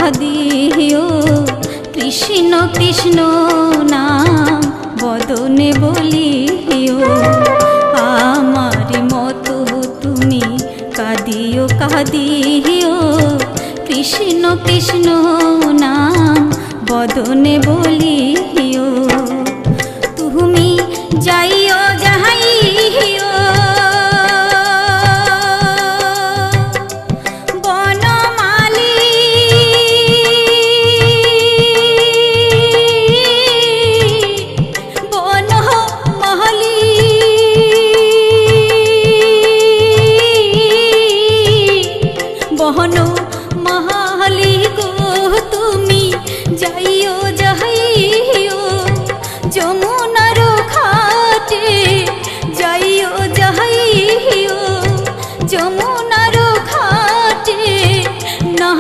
কাঁদিও কৃষ্ণ কৃষ্ণ নাম বদনে বলিও আমার মতো তুমি কাঁদিও কাঁদিও কৃষ্ণ কৃষ্ণ নাম বদনে বলিও তুমি যাইও যাইও বনমালী বনমালী বনমালী গো তুমি যাইও যাইও যমুনার ঘাটে যাইও যাইও যমুনার ঘাটে না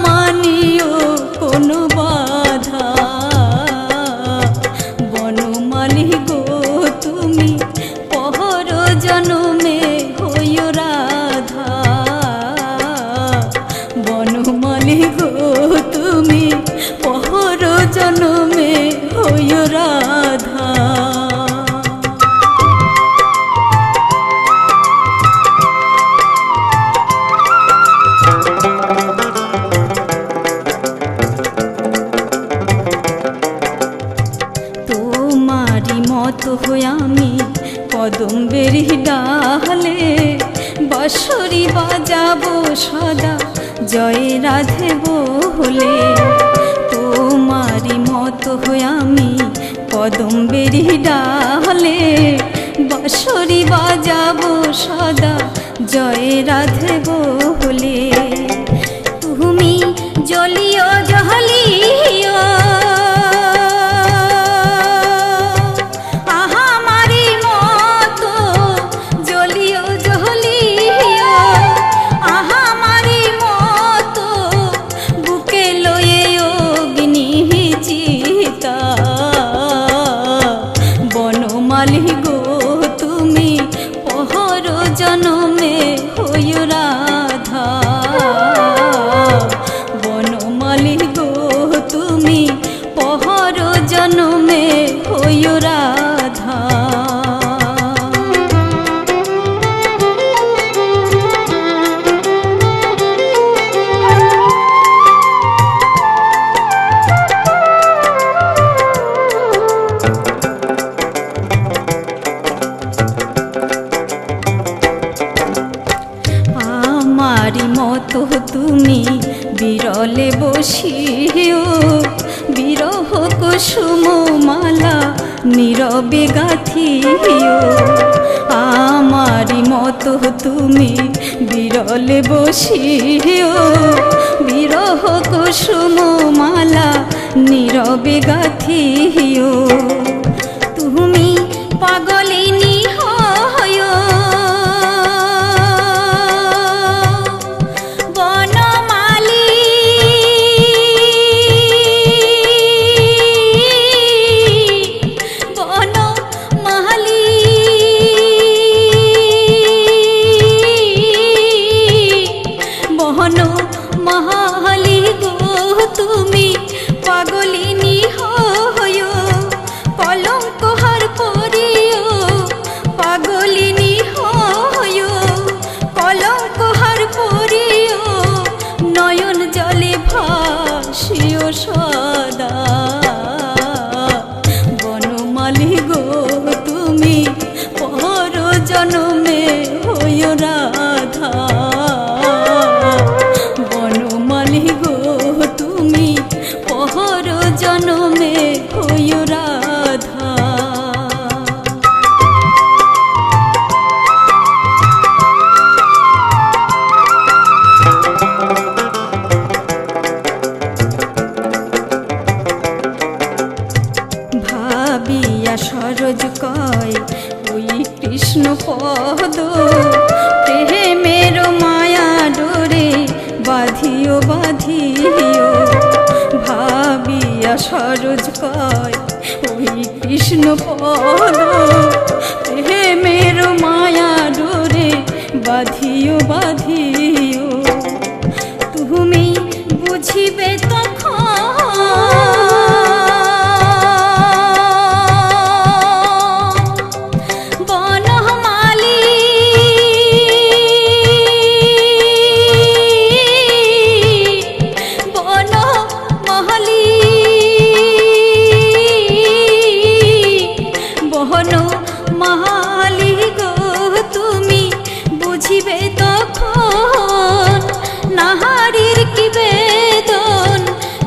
মানিও কোনো বাধা বনমালী গো তুমি পহর জনমে হইও রাধা বনমালী গো তুমি পহর জনমে হইও রাধা তোমারি মতো হই আমি কদম্বের ডালে বাঁশরি বাজাবো সদা জয় রাধে বলে তোমারি মতো হই আমি কদম্বের ডালে বাঁশরি বাজাবো সদা জয় রাধে বলে তুমি জ্বলিও জ্বলিও বনমালী গো তুমি পহর জনমে হইও রাধা বনমালী গো তুমি পহর জনমে হইও রাধা আমারি মতো তুমি বিরলে বসিও বিরহ কুসুম মালা নীরবে গাথিও আমারি মতো তুমি বিরলে বসিও বিরহ কুসুম মালা নীরবে গাথিও তুমি পাগলিনী হয়ো বনমালী গো তুমি পাগলিনী হয়ো কলঙ্ক হার পরিও পাগলিনী হয়ো কলঙ্ক হার পরিও নয়ন জলে ভাসিও সদা বনমালী গো তুমি পর জনমে হইও রাধা বনমালী গো তুমি পহর জনমে হইও রাধা ভাবিয়া সরোজ কয় ওই কৃষ্ণ পদ প্রেমের মায়া ডোরে বাঁধিও বাঁধিও ভাবিয়া সরোজ কয় ওই কৃষ্ণ পদ প্রেমের মায়া ডোরে বাঁধিও বাঁধিও তুমি বুঝিবে তো বুঝিবে তখন নাহারির কি বেদন,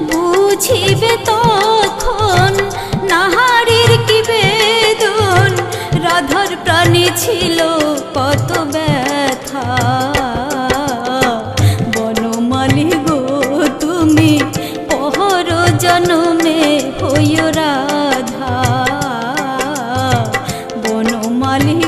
বুঝিবে তখন নাহারির কি বেদন, রাধার প্রাণে ছিল কত ব্যথা। বনমালী গো তুমি পহর জনমে হইও রাধা, বনমালী